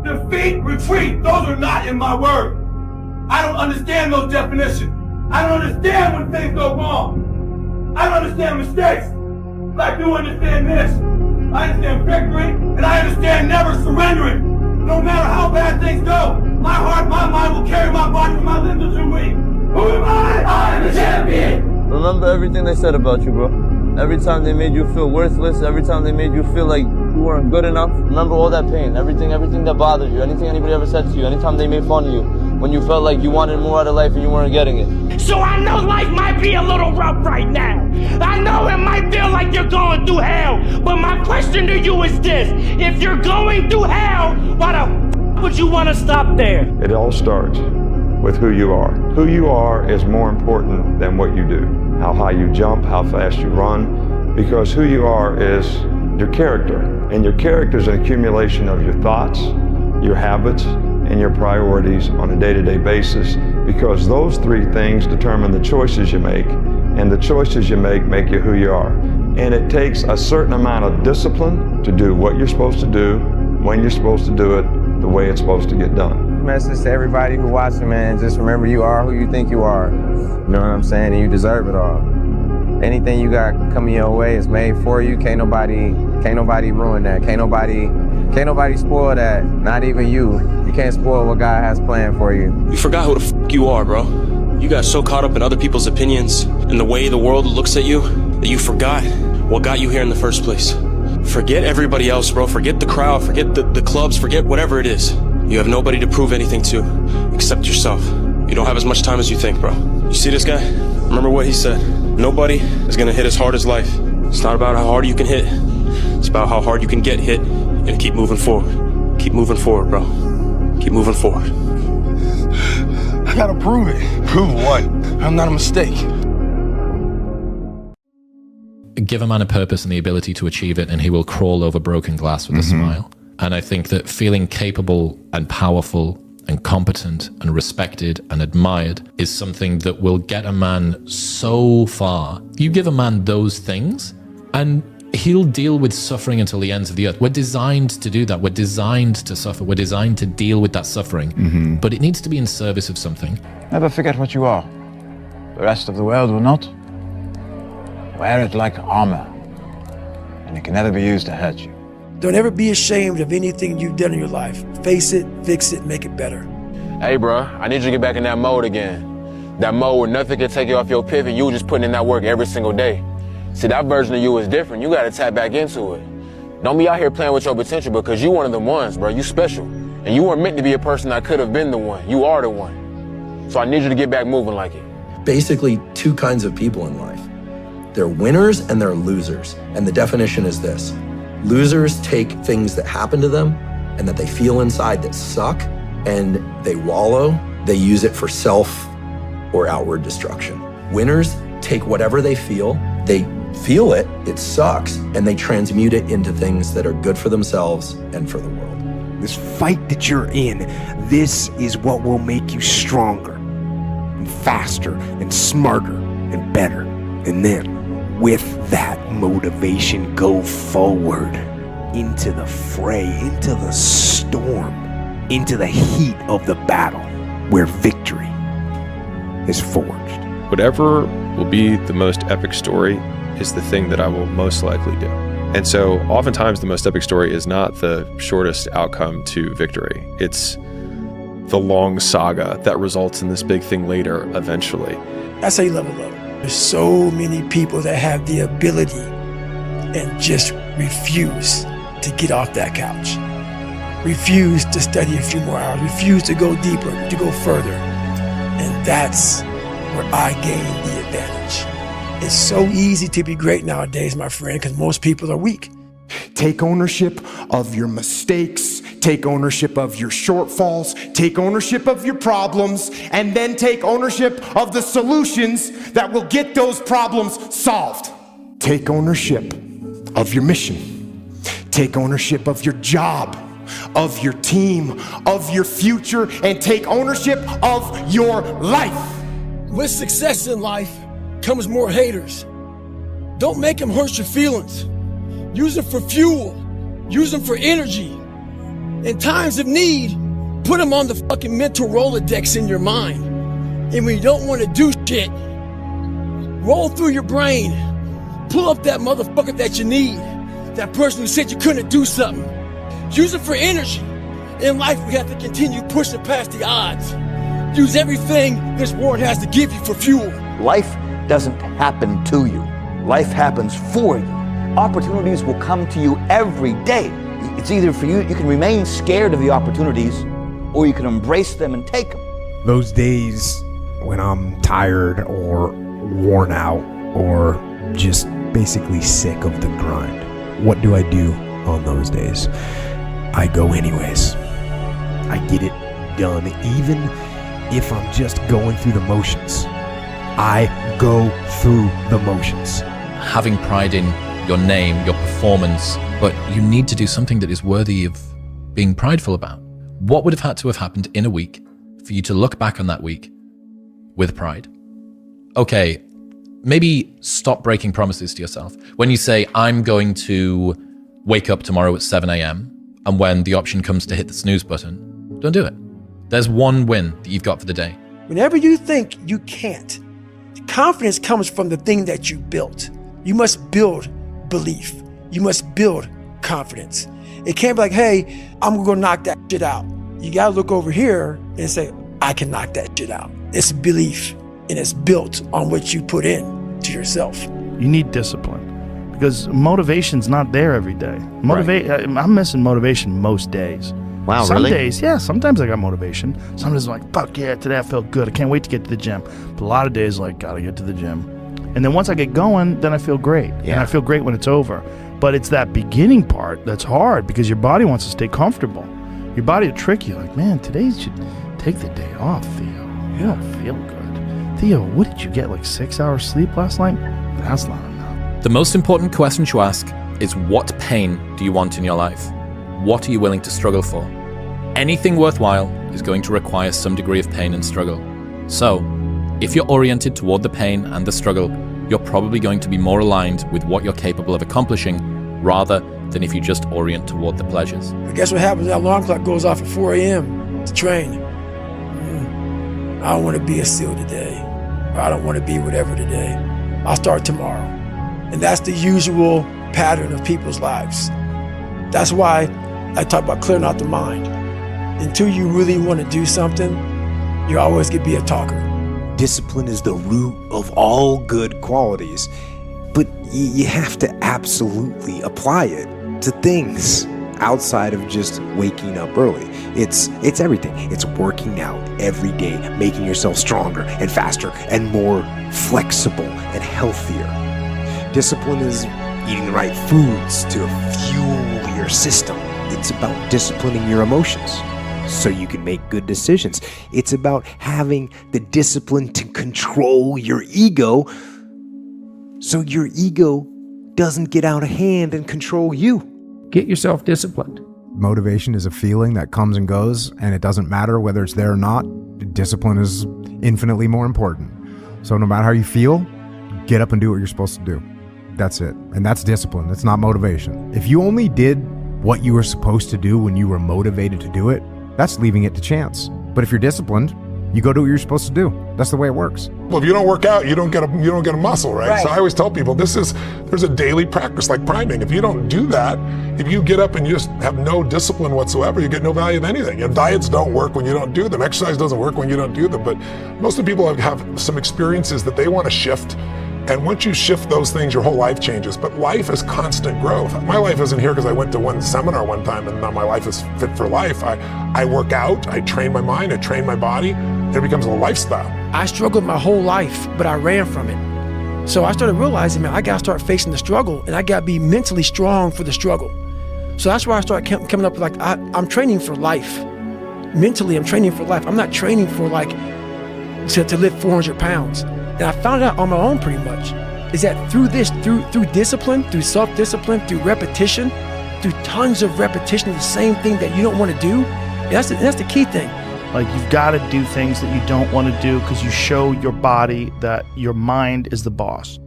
defeat, retreat. Those are not in my word. I don't understand those definitions. I don't understand when things go wrong. I don't understand mistakes. But I do understand this. I understand victory, and I understand never surrendering. No matter how bad things go, my heart, my mind will carry my body when my limbs are too weak. Who am I? I am the champion. Remember everything they said about you, bro. Every time they made you feel worthless, every time they made you feel like you weren't good enough. Remember all that pain, everything that bothered you, anything anybody ever said to you, anytime they made fun of you, when you felt like you wanted more out of life and you weren't getting it. So I know life might be a little rough right now. I know it might feel like you're going through hell. But my question to you is this: if you're going through hell, why the f would you want to stop there? It all starts with who you are. Who you are is more important than what you do. How high you jump, how fast you run, because who you are is your character. And your character is an accumulation of your thoughts, your habits, and your priorities on a day-to-day basis, because those three things determine the choices you make, and the choices you make you who you are. And it takes a certain amount of discipline to do what you're supposed to do, when you're supposed to do it, the way it's supposed to get done. Message to everybody who watching, man, just remember you are who you think you are. You know what I'm saying? And you deserve it all. Anything you got coming your way is made for you. Can't nobody ruin that. Can't nobody spoil that. Not even you. You can't spoil what God has planned for you. You forgot who the f you are, bro. You got so caught up in other people's opinions and the way the world looks at you that you forgot what got you here in the first place. Forget everybody else, bro. Forget the crowd, forget the clubs, forget whatever it is. You have nobody to prove anything to except yourself. You don't have as much time as you think, bro. You see this guy? Remember what he said. Nobody is gonna hit as hard as life. It's not about how hard you can hit. It's about how hard you can get hit and keep moving forward. Keep moving forward, bro. Keep moving forward. I gotta prove it. Prove what? I'm not a mistake. Give a man a purpose and the ability to achieve it, and he will crawl over broken glass with a smile. And I think that feeling capable and powerful and competent and respected and admired is something that will get a man so far. You give a man those things and he'll deal with suffering until the ends of the earth. We're designed to do that. We're designed to suffer. We're designed to deal with that suffering. But it needs to be in service of something. Never forget what you are. The rest of the world will not. Wear it like armor, and it can never be used to hurt you. Don't ever be ashamed of anything you've done in your life. Face it, fix it, make it better. Hey, bro, I need you to get back in that mode again. That mode where nothing can take you off your pivot. You just putting in that work every single day. See, that version of you is different. You got to tap back into it. Don't be out here playing with your potential, because you one of them ones, bro. You special. And you weren't meant to be a person that could have been the one. You are the one. So I need you to get back moving like it. Basically, two kinds of people in life. They're winners and they're losers. And the definition is this: losers take things that happen to them and that they feel inside that suck, and they wallow. They use it for self or outward destruction. Winners take whatever they feel it, it sucks, and they transmute it into things that are good for themselves and for the world. This fight that you're in, this is what will make you stronger and faster and smarter and better. And then, with that motivation, go forward into the fray, into the storm, into the heat of the battle where victory is forged. Whatever will be the most epic story is the thing that I will most likely do. And so oftentimes the most epic story is not the shortest outcome to victory. It's the long saga that results in this big thing later, eventually. That's how you level up. There's so many people that have the ability and just refuse to get off that couch. Refuse to study a few more hours. Refuse to go deeper, to go further. And that's where I gain the advantage. It's so easy to be great nowadays, my friend, because most people are weak. Take ownership of your mistakes, take ownership of your shortfalls, take ownership of your problems, and then take ownership of the solutions that will get those problems solved. Take ownership of your mission. Take ownership of your job, of your team, of your future, and take ownership of your life. With success in life comes more haters. Don't make them hurt your feelings. Use them for fuel. Use them for energy. In times of need, put them on the fucking mental Rolodex in your mind. And when you don't want to do shit, roll through your brain, pull up that motherfucker that you need, that person who said you couldn't do something. Use it for energy. In life, we have to continue pushing past the odds. Use everything this world has to give you for fuel. Life doesn't happen to you. Life happens for you. Opportunities will come to you every day. It's either for you can remain scared of the opportunities, or you can embrace them and take them. Those days when I'm tired or worn out or just basically sick of the grind, what do I do on those days? I go anyways. I get it done, even if I'm just going through the motions. I go through the motions. Having pride in your name, your performance, but you need to do something that is worthy of being prideful about. What would have had to have happened in a week for you to look back on that week with pride? Okay, maybe stop breaking promises to yourself. When you say, I'm going to wake up tomorrow at 7 a.m., and when the option comes to hit the snooze button, don't do it. There's one win that you've got for the day. Whenever you think you can't, confidence comes from the thing that you built. You must build belief. You must build confidence. It can't be like, hey, I'm gonna go knock that shit out. You gotta look over here and say, I can knock that shit out. It's belief, and it's built on what you put in to yourself. You need discipline because motivation's not there every day. I'm missing motivation most days. Wow, Some really? days, yeah, sometimes I got motivation. Some days I'm like, fuck yeah, today I felt good. I can't wait to get to the gym. But a lot of days, like, gotta get to the gym. And then once I get going, then I feel great. Yeah. And I feel great when it's over. But it's that beginning part that's hard because your body wants to stay comfortable. Your body will trick you, like, man, today you should take the day off, Theo. You don't feel good. Theo, what did you get, like 6 hours sleep last night? That's not enough. The most important question to ask is, what pain do you want in your life? What are you willing to struggle for? Anything worthwhile is going to require some degree of pain and struggle. So, if you're oriented toward the pain and the struggle, you're probably going to be more aligned with what you're capable of accomplishing rather than if you just orient toward the pleasures. But guess what happens? That alarm clock goes off at 4 a.m. to train. I don't want to be a SEAL today. Or I don't want to be whatever today. I'll start tomorrow. And that's the usual pattern of people's lives. That's why I talk about clearing out the mind. Until you really want to do something, you're always going to be a talker. Discipline is the root of all good qualities, but you have to absolutely apply it to things outside of just waking up early. It's everything. It's working out every day, making yourself stronger and faster and more flexible and healthier. Discipline is eating the right foods to fuel your system. It's about disciplining your emotions so you can make good decisions. It's about having the discipline to control your ego so your ego doesn't get out of hand and control you. Get yourself disciplined. Motivation is a feeling that comes and goes, and it doesn't matter whether it's there or not. Discipline is infinitely more important. So no matter how you feel, get up and do what you're supposed to do. That's it. And that's discipline. It's not motivation. If you only did what you were supposed to do when you were motivated to do it, that's leaving it to chance. But if you're disciplined, you go do what you're supposed to do. That's the way it works. Well, if you don't work out, you don't get a muscle, right? So I always tell people there's a daily practice like priming. If you don't do that, if you get up and you just have no discipline whatsoever, you get no value of anything. Diets don't work when you don't do them. Exercise doesn't work when you don't do them. But most of the people have some experiences that they want to shift. And once you shift those things, your whole life changes. But life is constant growth. My life isn't here because I went to one seminar one time and now my life is fit for life. I work out, I train my mind, I train my body, and it becomes a lifestyle. I struggled my whole life, but I ran from it. So I started realizing, man, I got to start facing the struggle, and I got to be mentally strong for the struggle. So that's why I started coming up with, like, I'm training for life. Mentally, I'm training for life. I'm not training for, like, to lift 400 pounds. And I found out on my own pretty much, is that through discipline, through self-discipline, through repetition, through tons of repetition of the same thing that you don't want to do, that's the key thing. Like, you've got to do things that you don't want to do because you show your body that your mind is the boss.